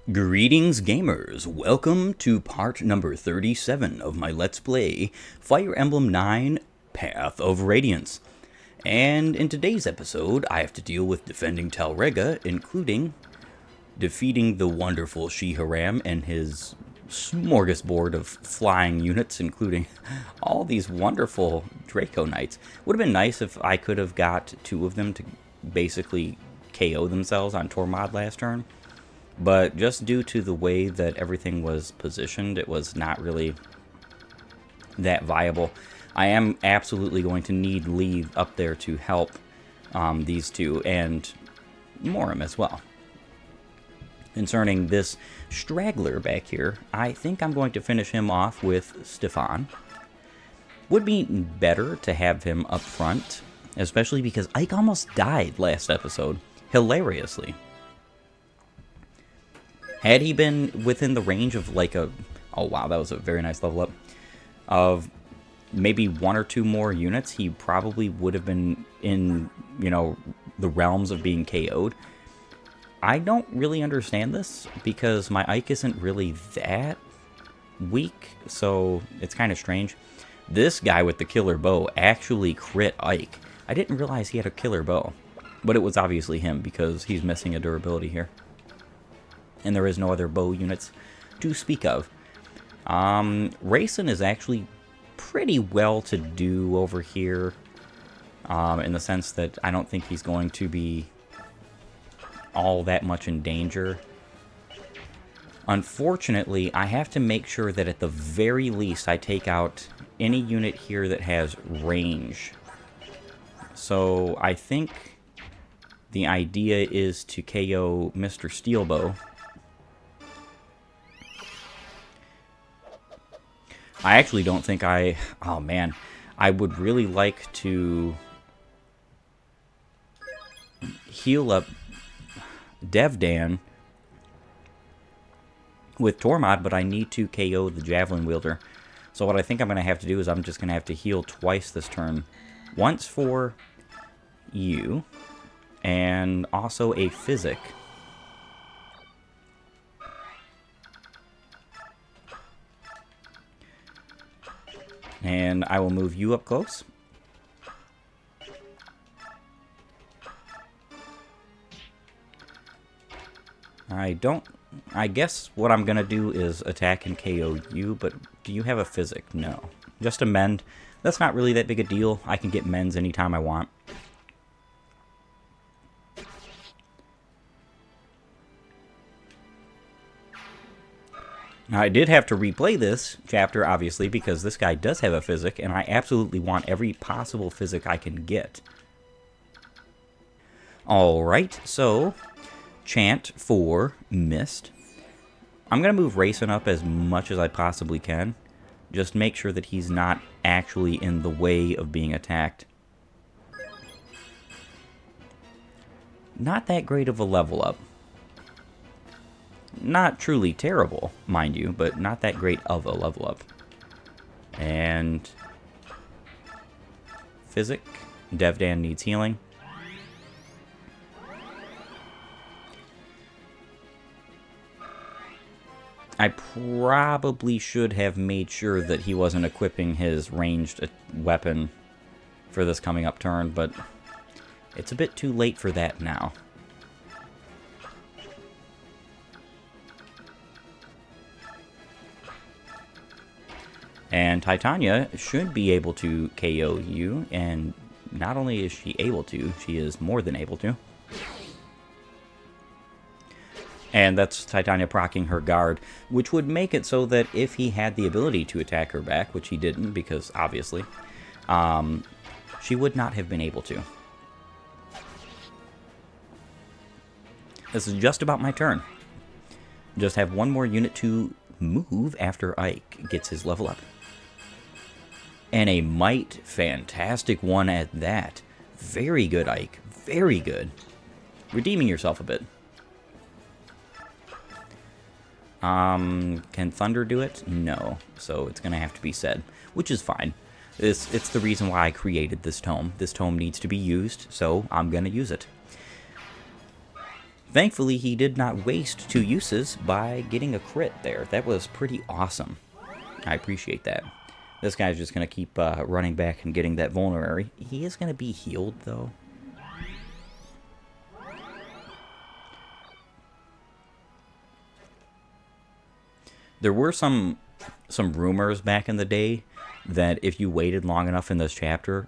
Greetings gamers, welcome to part number 37 of my Let's Play Fire Emblem 9 Path of Radiance. And in today's episode, I have to deal with defending Talrega, including defeating the wonderful Shiharam and his smorgasbord of flying units, including all these wonderful Draco Knights. Would have been nice if I could have got two of them to basically KO themselves on Tormod last turn. But just due to the way that everything was positioned, it was not really that viable. I am absolutely going to need Lee up there to help these two, and Morim as well. Concerning this straggler back here, I think I'm going to finish him off with Stefan. Would be better to have him up front, especially because Ike almost died last episode, hilariously. Had he been within the range of like a... Oh wow, that was a very nice level up. Of maybe one or two more units, he probably would have been in, you know, the realms of being KO'd. I don't really understand this, because my Ike isn't really that weak, so it's kind of strange. This guy with the killer bow actually crit Ike. I didn't realize he had a killer bow, but it was obviously him, because he's missing a durability here. And there is no other bow units to speak of. Reyson is actually pretty well to do over here, in the sense that I don't think he's going to be all that much in danger. Unfortunately, I have to make sure that at the very least I take out any unit here that has range. So I think the idea is to KO Mr. Steelbow. I actually don't think oh man, I would really like to heal up Devdan with Tormod, but I need to KO the Javelin Wielder. So what I think I'm going to have to do is I'm just going to have to heal twice this turn. Once for you, and also a Physic. And I will move you up close. I guess what I'm going to do is attack and KO you, but do you have a Physic? No. Just a Mend. That's not really that big a deal. I can get Mends anytime I want. Now, I did have to replay this chapter, obviously, because this guy does have a Physic, and I absolutely want every possible Physic I can get. Alright, so, chant for Mist. I'm going to move Reyson up as much as I possibly can. Just make sure that he's not actually in the way of being attacked. Not that great of a level up. Not truly terrible, mind you, but not that great of a level up. And Physic. Devdan needs healing. I probably should have made sure that he wasn't equipping his ranged weapon for this coming up turn, but it's a bit too late for that now. And Titania should be able to KO you, and not only is she able to, she is more than able to. And that's Titania proccing her guard, which would make it so that if he had the ability to attack her back, which he didn't, because obviously, she would not have been able to. This is just about my turn. Just have one more unit to move after Ike gets his level up. And a Might, fantastic one at that. Very good, Ike. Very good. Redeeming yourself a bit. Can Thunder do it? No. So it's going to have to be said, which is fine. It's the reason why I created this tome. This tome needs to be used, so I'm going to use it. Thankfully, he did not waste 2 uses by getting a crit there. That was pretty awesome. I appreciate that. This guy's just going to keep running back and getting that vulnerary. He is going to be healed, though. There were some rumors back in the day that if you waited long enough in this chapter,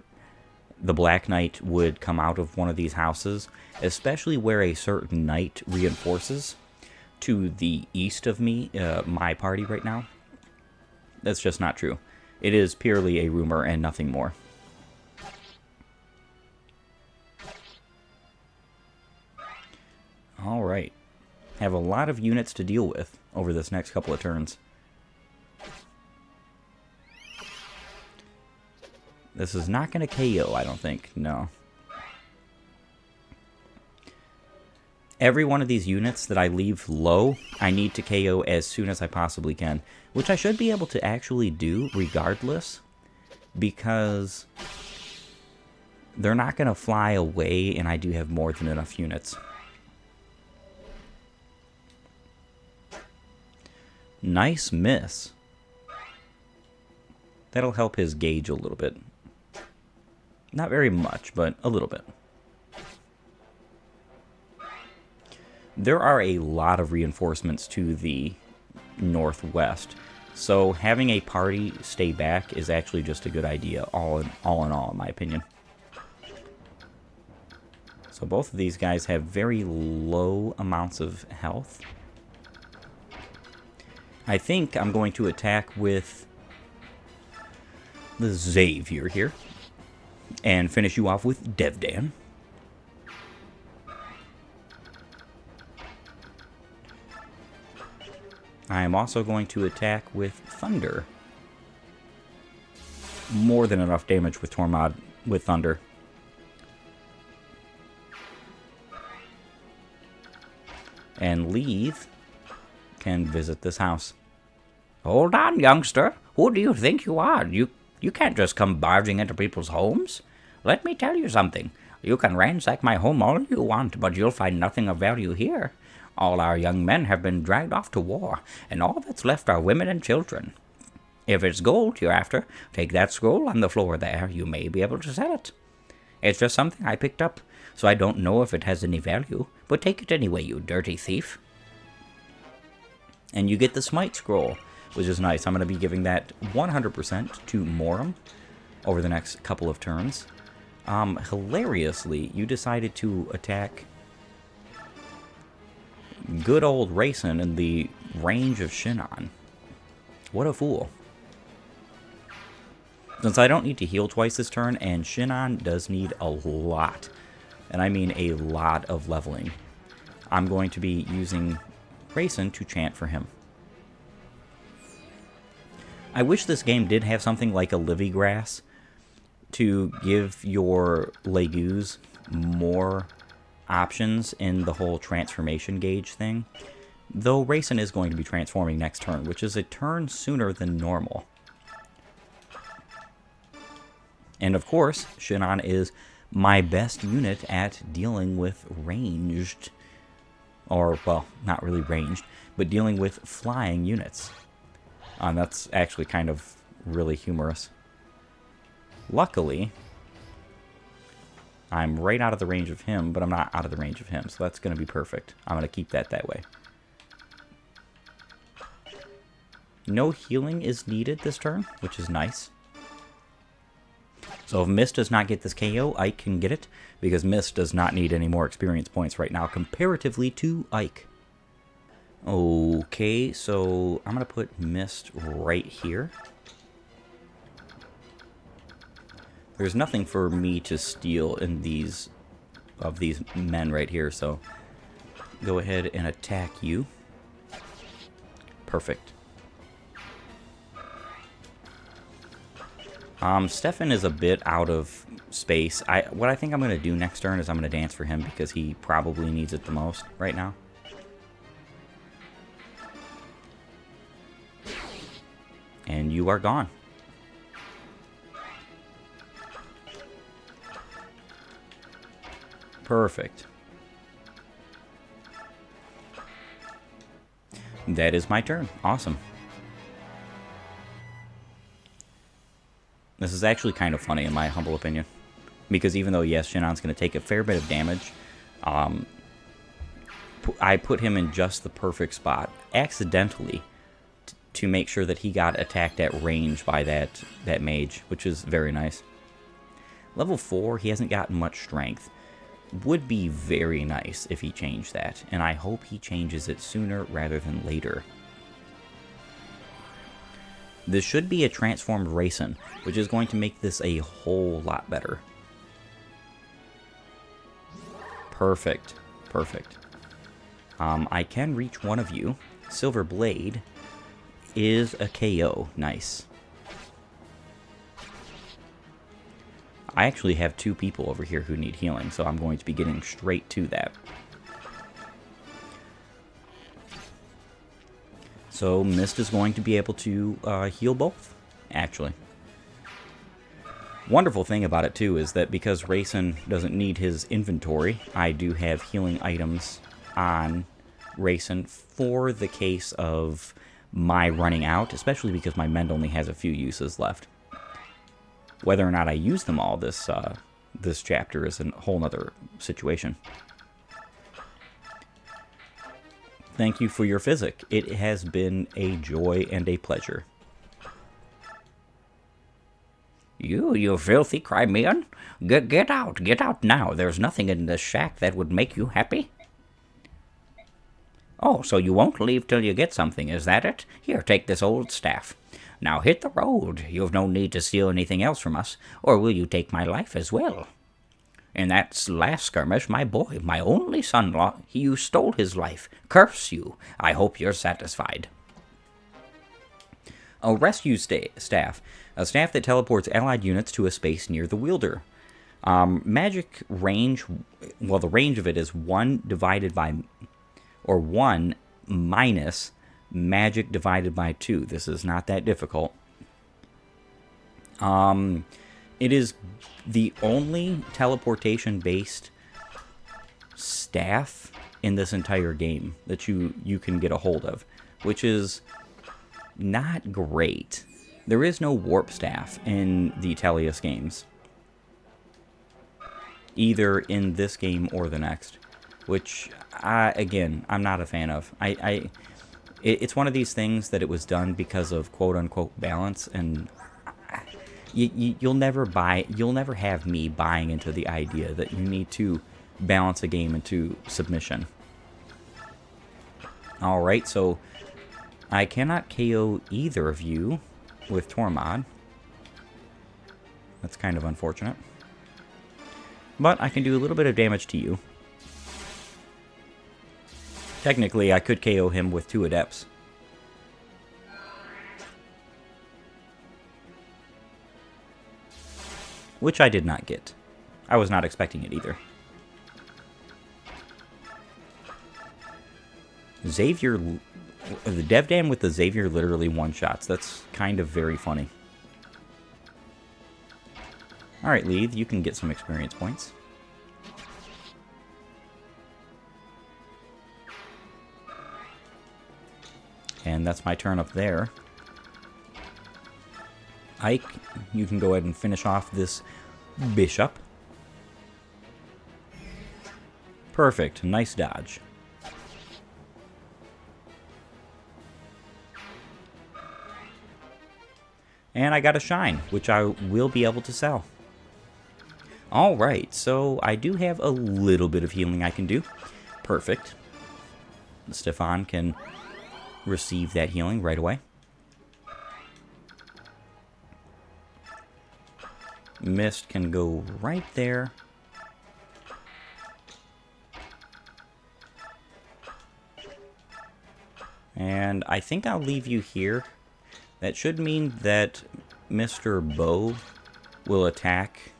the Black Knight would come out of one of these houses, especially where a certain knight reinforces to the east of me, my party right now. That's just not true. It is purely a rumor and nothing more. Alright. Have a lot of units to deal with over this next couple of turns. This is not going to KO, I don't think. No. Every one of these units that I leave low, I need to KO as soon as I possibly can. Which I should be able to actually do regardless. Because they're not going to fly away, and I do have more than enough units. Nice miss. That'll help his gauge a little bit. Not very much, but a little bit. There are a lot of reinforcements to the northwest, so having a party stay back is actually just a good idea, all in all, in my opinion. So both of these guys have very low amounts of health. I think I'm going to attack with the Xavier here and finish you off with Devdan. I am also going to attack with Thunder. More than enough damage with Tormod with Thunder. And Leave can visit this house. Hold on, youngster. Who do you think you are? You can't just come barging into people's homes. Let me tell you something. You can ransack my home all you want, but you'll find nothing of value here. All our young men have been dragged off to war, and all that's left are women and children. If it's gold you're after, take that scroll on the floor there. You may be able to sell it. It's just something I picked up, so I don't know if it has any value, but take it anyway, you dirty thief. And you get the Smite Scroll, which is nice. I'm going to be giving that 100% to Moram over the next couple of turns. Hilariously, you decided to attack good old Reyson in the range of Shinon. What a fool. Since I don't need to heal twice this turn, and Shinon does need a lot, and I mean a lot of leveling, I'm going to be using Reyson to chant for him. I wish this game did have something like a Livy Grass to give your Legus more options in the whole transformation gauge thing. Though Reyson is going to be transforming next turn, which is a turn sooner than normal. And of course, Shinon is my best unit at dealing with ranged, or, well, not really ranged, but dealing with flying units. That's actually kind of really humorous. Luckily, I'm right out of the range of him, but I'm not out of the range of him, so that's going to be perfect. I'm going to keep that way. No healing is needed this turn, which is nice. So if Mist does not get this KO, Ike can get it, because Mist does not need any more experience points right now, comparatively to Ike. Okay, so I'm going to put Mist right here. There's nothing for me to steal in these men right here, so go ahead and attack you. Perfect. Stefan is a bit out of space. What I think I'm going to do next turn is I'm going to dance for him because he probably needs it the most right now. And you are gone. Perfect. That is my turn. Awesome. This is actually kind of funny in my humble opinion. Because even though, yes, Shinon's going to take a fair bit of damage, I put him in just the perfect spot, accidentally, to make sure that he got attacked at range by that mage, which is very nice. Level 4, he hasn't gotten much strength. Would be very nice if he changed that, and I hope he changes it sooner rather than later. This should be a transformed Reyson, which is going to make this a whole lot better. Perfect. Perfect. I can reach one of you. Silver Blade is a KO. Nice. I actually have 2 people over here who need healing, so I'm going to be getting straight to that. So Mist is going to be able to heal both, actually. Wonderful thing about it, too, is that because Reyson doesn't need his inventory, I do have healing items on Reyson for the case of my running out, especially because my mend only has a few uses left. Whether or not I use them all this chapter is a whole nother situation. Thank you for your physic. It has been a joy and a pleasure. You filthy Crimean. Get out now. There's nothing in this shack that would make you happy. Oh, so you won't leave till you get something, is that it? Here, take this old staff. Now hit the road. You've no need to steal anything else from us, or will you take my life as well? In that last skirmish, my boy, my only son-in-law, you stole his life. Curse you. I hope you're satisfied. A rescue staff. A staff that teleports allied units to a space near the wielder. Magic range, well, the range of it is 1 divided by, or 1 minus magic divided by 2. This is not that difficult. It is the only teleportation-based staff in this entire game that you can get a hold of, which is not great. There is no warp staff in the Tellius games, either in this game or the next, which, again, I'm not a fan of. It's one of these things that it was done because of quote-unquote balance, and you'll never have me buying into the idea that you need to balance a game into submission. Alright, so I cannot KO either of you with Tormod. That's kind of unfortunate. But I can do a little bit of damage to you. Technically, I could KO him with 2 Adepts. Which I did not get. I was not expecting it either. Xavier, the Devdan with the Xavier literally one-shots. That's kind of very funny. Alright, Leith, you can get some experience points. And that's my turn up there. Ike, you can go ahead and finish off this bishop. Perfect. Nice dodge. And I got a shine, which I will be able to sell. Alright, so I do have a little bit of healing I can do. Perfect. Stefan can receive that healing right away. Mist can go right there. And I think I'll leave you here. That should mean that Mr. Bow will attack.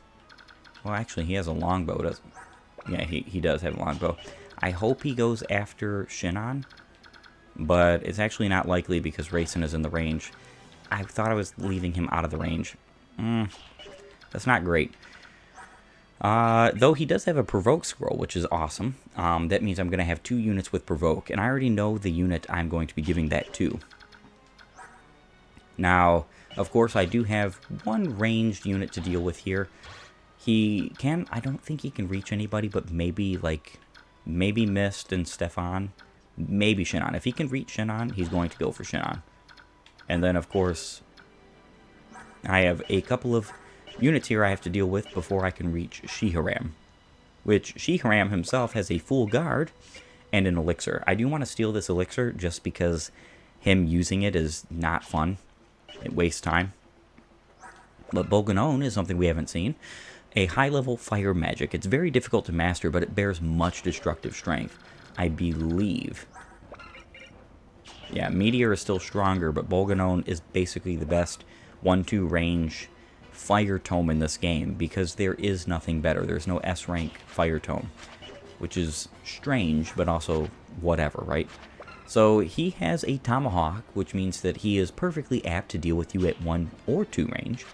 Well, actually, he has a longbow, doesn't he? Yeah, he does have a longbow. I hope he goes after Shinon, but it's actually not likely because Reyson is in the range. I thought I was leaving him out of the range. That's not great. Though he does have a provoke scroll, which is awesome. That means I'm going to have 2 units with provoke, and I already know the unit I'm going to be giving that to. Now, of course, I do have 1 ranged unit to deal with here. He can, I don't think he can reach anybody, but maybe, maybe Mist and Stefan. Maybe Shinon. If he can reach Shinon, he's going to go for Shinon. And then, of course, I have a couple of units here I have to deal with before I can reach Shiharam. Which, Shiharam himself has a full guard and an elixir. I do want to steal this elixir just because him using it is not fun. It wastes time. But Bolganon is something we haven't seen. A high-level fire magic. It's very difficult to master, but it bears much destructive strength. I believe. Yeah, Meteor is still stronger, but Bolganon is basically the best 1-2 range fire tome in this game because there is nothing better. There's no S rank fire tome, which is strange, but also whatever, right? So he has a tomahawk, which means that he is perfectly apt to deal with you at 1 or 2 range,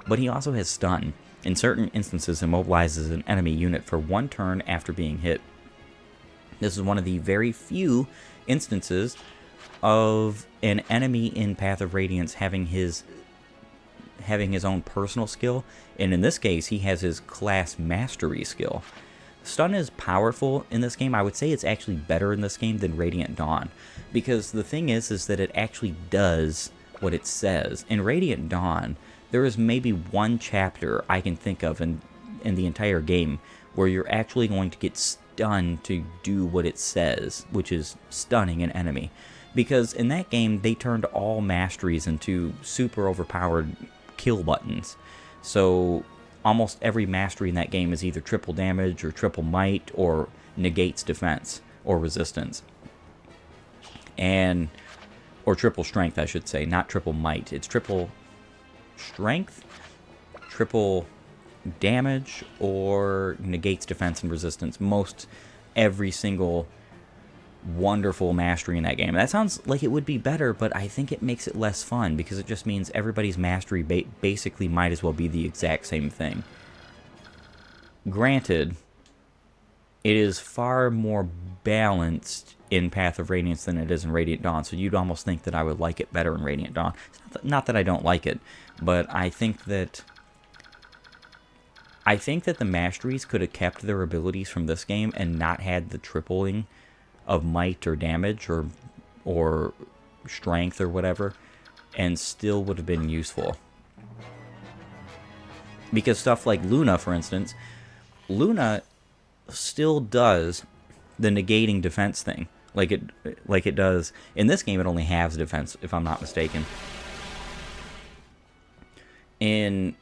but he also has stun. In certain instances, immobilizes an enemy unit for 1 turn after being hit. This is one of the very few instances of an enemy in Path of Radiance having his own personal skill, and in this case, he has his class mastery skill. Stun is powerful in this game. I would say it's actually better in this game than Radiant Dawn, because the thing is that it actually does what it says. In Radiant Dawn, there is maybe 1 chapter I can think of in the entire game where you're actually going to get stunned to do what it says, which is stunning an enemy. Because in that game, they turned all masteries into super overpowered kill buttons. So almost every mastery in that game is either triple damage or triple might or negates defense or resistance. Or triple strength, I should say, not triple might. It's triple strength, triple damage, or negates defense and resistance. Most every single wonderful mastery in that game. That sounds like it would be better, but I think it makes it less fun because it just means everybody's mastery basically might as well be the exact same thing. Granted, it is far more balanced in Path of Radiance than it is in Radiant Dawn, so you'd almost think that I would like it better in Radiant Dawn. Not that I don't like it, but I think that the masteries could have kept their abilities from this game and not had the tripling of might or damage or strength or whatever, and still would have been useful. Because stuff like Luna, for instance, Luna still does the negating defense thing, like it does in this game. It only halves defense, if I'm not mistaken. In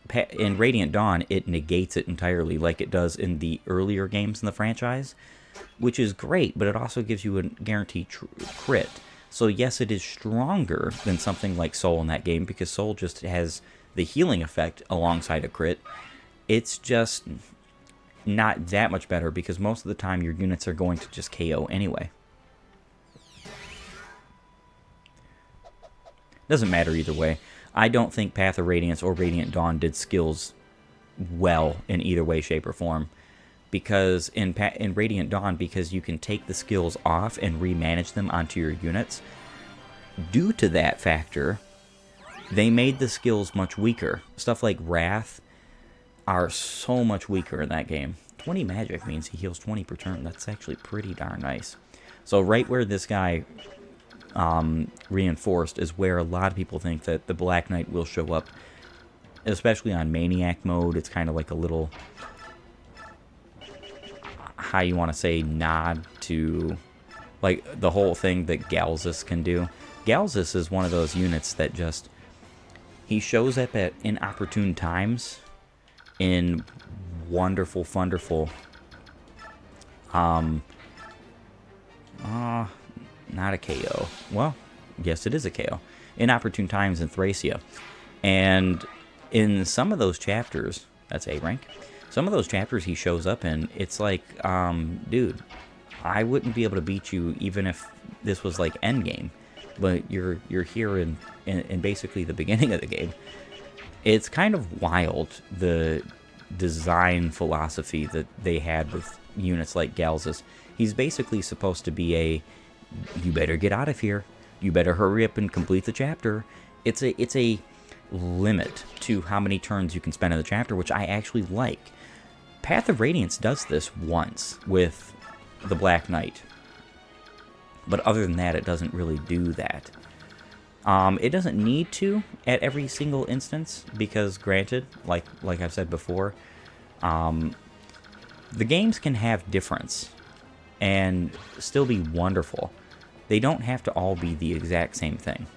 Radiant Dawn, it negates it entirely, like it does in the earlier games in the franchise, which is great, but it also gives you a guaranteed crit. So yes, it is stronger than something like Soul in that game, because Soul just has the healing effect alongside a crit. It's just not that much better, because most of the time your units are going to just KO anyway. Doesn't matter either way. I don't think Path of Radiance or Radiant Dawn did skills well in either way, shape, or form. Because in Radiant Dawn, because you can take the skills off and remanage them onto your units, due to that factor, they made the skills much weaker. Stuff like Wrath are so much weaker in that game. 20 magic means he heals 20 per turn. That's actually pretty darn nice. So right where this guy reinforced is where a lot of people think that the Black Knight will show up, especially on Maniac mode. It's kind of like a little, how you want to say, nod to like the whole thing that Galzus can do. Galzus is one of those units that just, he shows up at inopportune times in wonderful, wonderful, not a KO. Well, yes, it is a KO. Inopportune times in Thracia. And in some of those chapters, that's A rank, some of those chapters he shows up in, it's like, dude, I wouldn't be able to beat you even if this was like endgame. But you're here in basically the beginning of the game. It's kind of wild, the design philosophy that they had with units like Galzus. He's basically supposed to be a, you better get out of here, you better hurry up and complete the chapter. It's a limit to how many turns you can spend in the chapter, which I actually like. Path of Radiance does this once with the Black Knight, but other than that, it doesn't really do that. It doesn't need to at every single instance, because granted, like I've said before, the games can have difference and still be wonderful. They don't have to all be the exact same thing.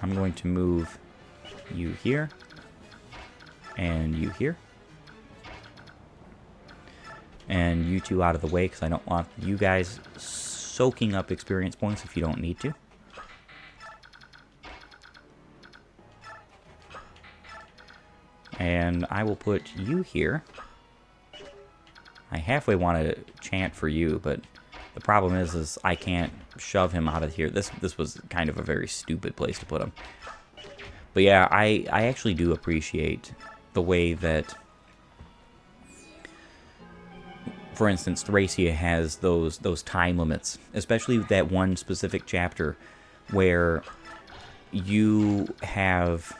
I'm going to move you here and you here. And you two out of the way, because I don't want you guys soaking up experience points if you don't need to. And I will put you here. I halfway want to chant for you, but the problem is I can't shove him out of here. This was kind of a very stupid place to put him. But yeah, I actually do appreciate the way that, for instance, Thracia has those time limits, especially that one specific chapter where you have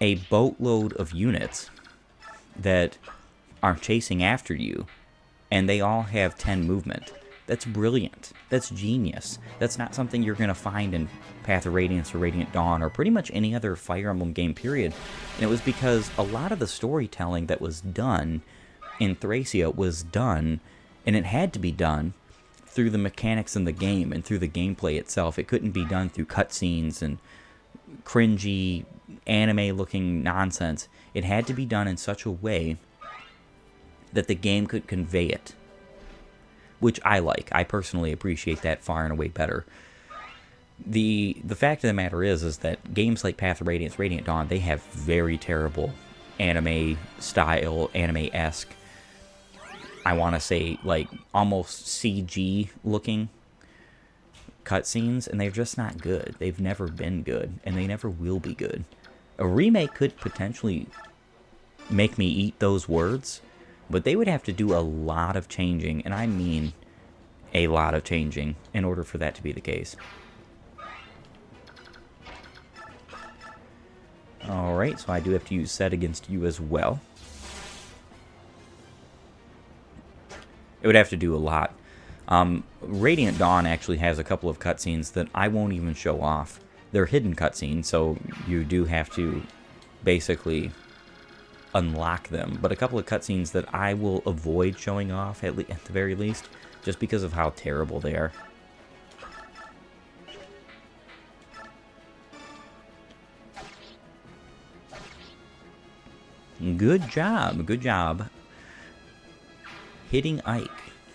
a boatload of units that are chasing after you, and they all have 10 movement. That's brilliant. That's genius. That's not something you're going to find in Path of Radiance or Radiant Dawn or pretty much any other Fire Emblem game, period. And it was because a lot of the storytelling that was done in Thracia was done, and it had to be done through the mechanics in the game and through the gameplay itself. It couldn't be done through cutscenes and cringy anime-looking nonsense. It had to be done in such a way that the game could convey it, which I like. I personally appreciate that far and away better. The fact of the matter is that games like Path of Radiance, Radiant Dawn, they have very terrible anime style, anime-esque, I want to say, like, almost CG looking cutscenes, and they're just not good. They've never been good, and they never will be good. A remake could potentially make me eat those words, but they would have to do a lot of changing, and I mean a lot of changing, in order for that to be the case. Alright, so I do have to use set against you as well. It would have to do a lot. Radiant Dawn actually has a couple of cutscenes that I won't even show off. They're hidden cutscenes, so you do have to basically unlock them. But a couple of cutscenes that I will avoid showing off, at the very least, just because of how terrible they are. Good job, good job. Hitting Ike.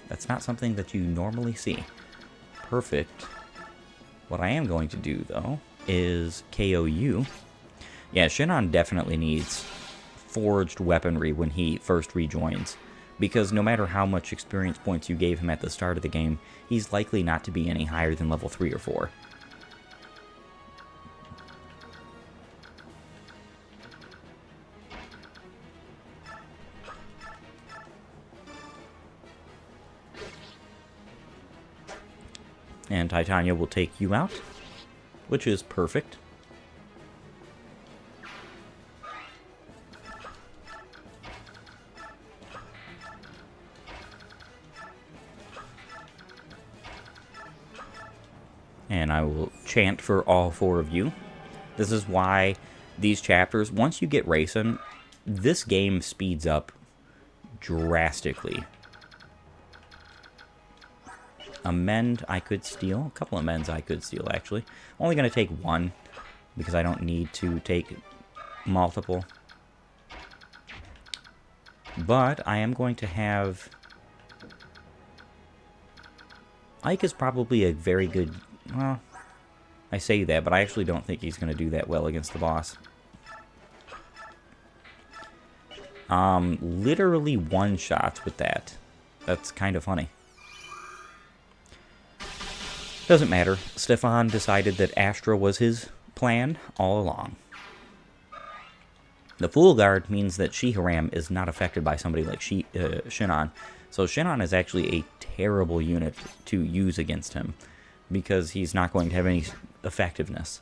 That's not something that you normally see. Perfect. What I am going to do, though, is KO you. Yeah, Shinon definitely needs forged weaponry when he first rejoins, because no matter how much experience points you gave him at the start of the game, he's likely not to be any higher than level 3 or 4. And Titania will take you out, which is perfect. And I will chant for all 4 of you. This is why these chapters, once you get Reyson, this game speeds up drastically. A mend I could steal. A couple of mends I could steal, actually. I'm only going to take 1, because I don't need to take multiple. But I am going to have... Ike is probably a very good... Well, I say that, but I actually don't think he's going to do that well against the boss. Literally one-shots with that. That's kind of funny. Doesn't matter. Stefan decided that Astra was his plan all along. The Fool Guard means that Shiharam is not affected by somebody like Shinon. So Shinon is actually a terrible unit to use against him, because he's not going to have any effectiveness.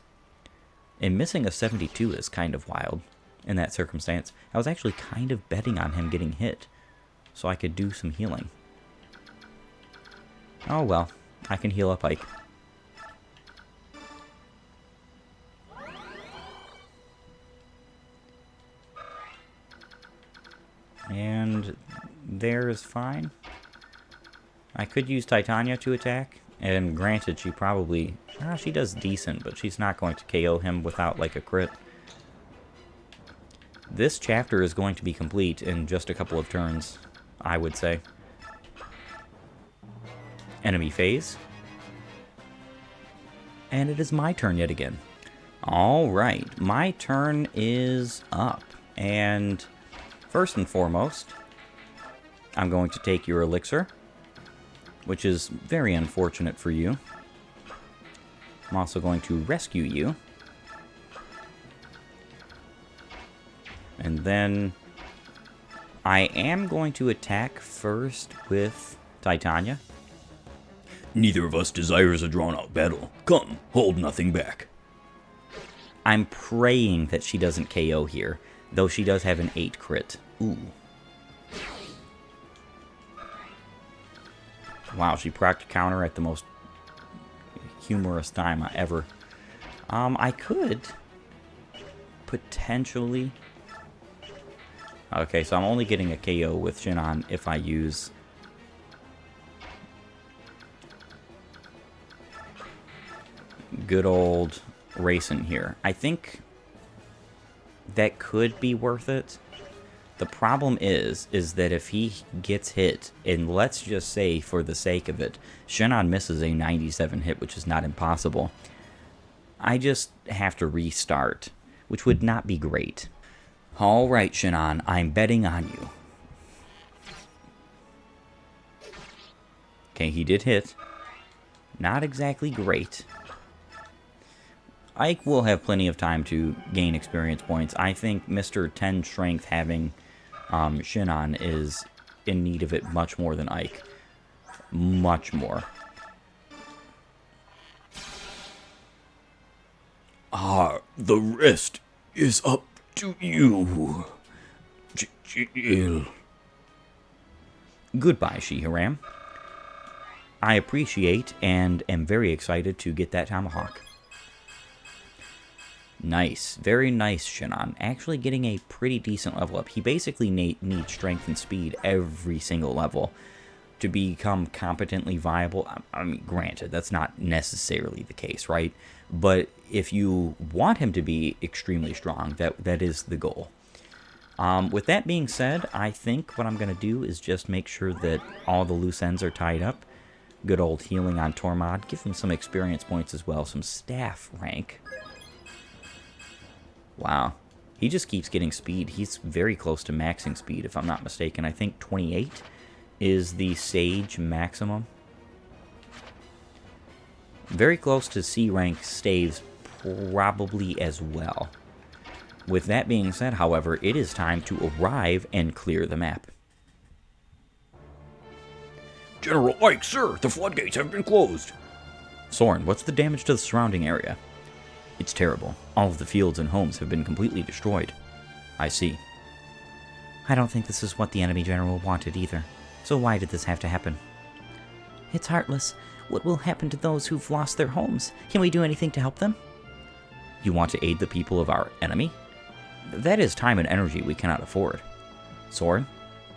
And missing a 72 is kind of wild in that circumstance. I was actually kind of betting on him getting hit, so I could do some healing. Oh well, I can heal up Ike. And there is fine. I could use Titania to attack, and granted, she probably... she does decent, but she's not going to KO him without, like, a crit. This chapter is going to be complete in just a couple of turns, I would say. Enemy phase. And it is my turn yet again. Alright, my turn is up. And first and foremost, I'm going to take your elixir, which is very unfortunate for you. I'm also going to rescue you. And then I am going to attack first with Titania. Neither of us desires a drawn-out battle. Come, hold nothing back. I'm praying that she doesn't KO here, though she does have an 8 crit. Ooh. Wow, she procced counter at the most humorous time ever. I could potentially... Okay, so I'm only getting a KO with Shinon if I use... good old Reyson here. I think that could be worth it. The problem is that if he gets hit, and let's just say for the sake of it, Shinon misses a 97 hit, which is not impossible, I just have to restart, which would not be great. Alright, Shinon, I'm betting on you. Okay, he did hit. Not exactly great. Ike will have plenty of time to gain experience points. I think Mr. 10 Strength having Shinon is in need of it much more than Ike. Much more. The rest is up to you. Jill. Goodbye, Shiharam. I appreciate and am very excited to get that tomahawk. Nice. Very nice, Shinon. Actually getting a pretty decent level up. He basically needs strength and speed every single level to become competently viable. I mean, granted, that's not necessarily the case, right? But if you want him to be extremely strong, that is the goal. With that being said, I think what I'm going to do is just make sure that all the loose ends are tied up. Good old healing on Tormod. Give him some experience points as well. Some staff rank. Wow. He just keeps getting speed. He's very close to maxing speed, if I'm not mistaken. I think 28 is the Sage maximum. Very close to C rank staves probably as well. With that being said, however, it is time to arrive and clear the map. General Ike, sir, the floodgates have been closed. Soren, what's the damage to the surrounding area? It's terrible. All of the fields and homes have been completely destroyed. I see. I don't think this is what the enemy general wanted either. So why did this have to happen? It's heartless. What will happen to those who've lost their homes? Can we do anything to help them? You want to aid the people of our enemy? That is time and energy we cannot afford. Soren,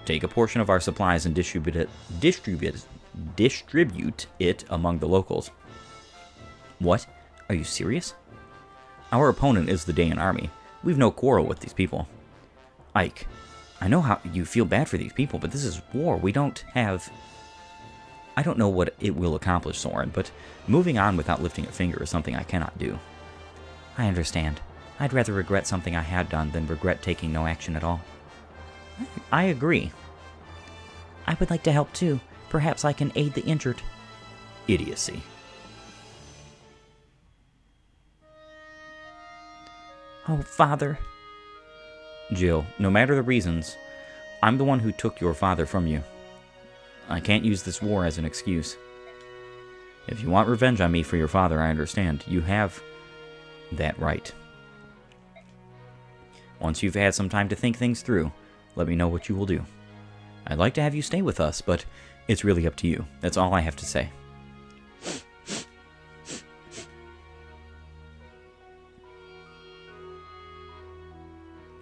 take a portion of our supplies and distribute it among the locals. What? Are you serious? Our opponent is the Dayan army. We've no quarrel with these people. Ike, I know how you feel bad for these people, but this is war. We don't have... I don't know what it will accomplish, Soren, but moving on without lifting a finger is something I cannot do. I understand. I'd rather regret something I had done than regret taking no action at all. I agree. I would like to help too. Perhaps I can aid the injured. Idiocy. Oh, Father. Jill, no matter the reasons, I'm the one who took your father from you. I can't use this war as an excuse. If you want revenge on me for your father, I understand. You have that right. Once you've had some time to think things through, let me know what you will do. I'd like to have you stay with us, but it's really up to you. That's all I have to say.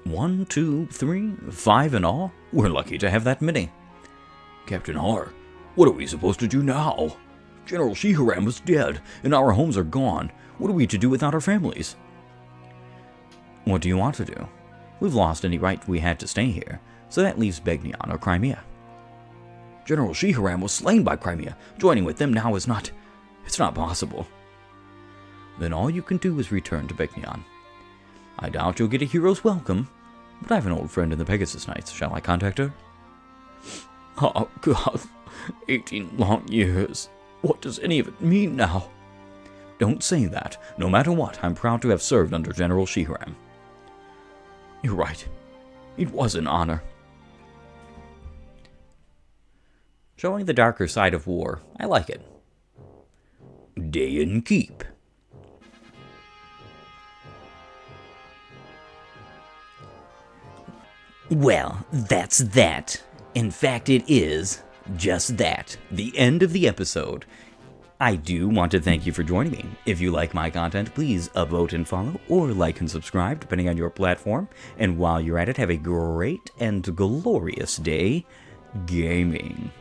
One, two, three, 5 in all? We're lucky to have that many. Captain Har, what are we supposed to do now? General Shiharam is dead, and our homes are gone. What are we to do without our families? What do you want to do? We've lost any right we had to stay here, so that leaves Begnion or Crimea. General Shiharam was slain by Crimea. Joining with them now is not... it's not possible. Then all you can do is return to Begnion. I doubt you'll get a hero's welcome, but I have an old friend in the Pegasus Knights. Shall I contact her? Oh, God. 18 long years. What does any of it mean now? Don't say that. No matter what, I'm proud to have served under General Shiharam. You're right. It was an honor. Showing the darker side of war. I like it. Dayan Keep. Well, that's that. In fact, it is just that. The end of the episode. I do want to thank you for joining me. If you like my content, please vote and follow, or like and subscribe, depending on your platform. And while you're at it, have a great and glorious day gaming.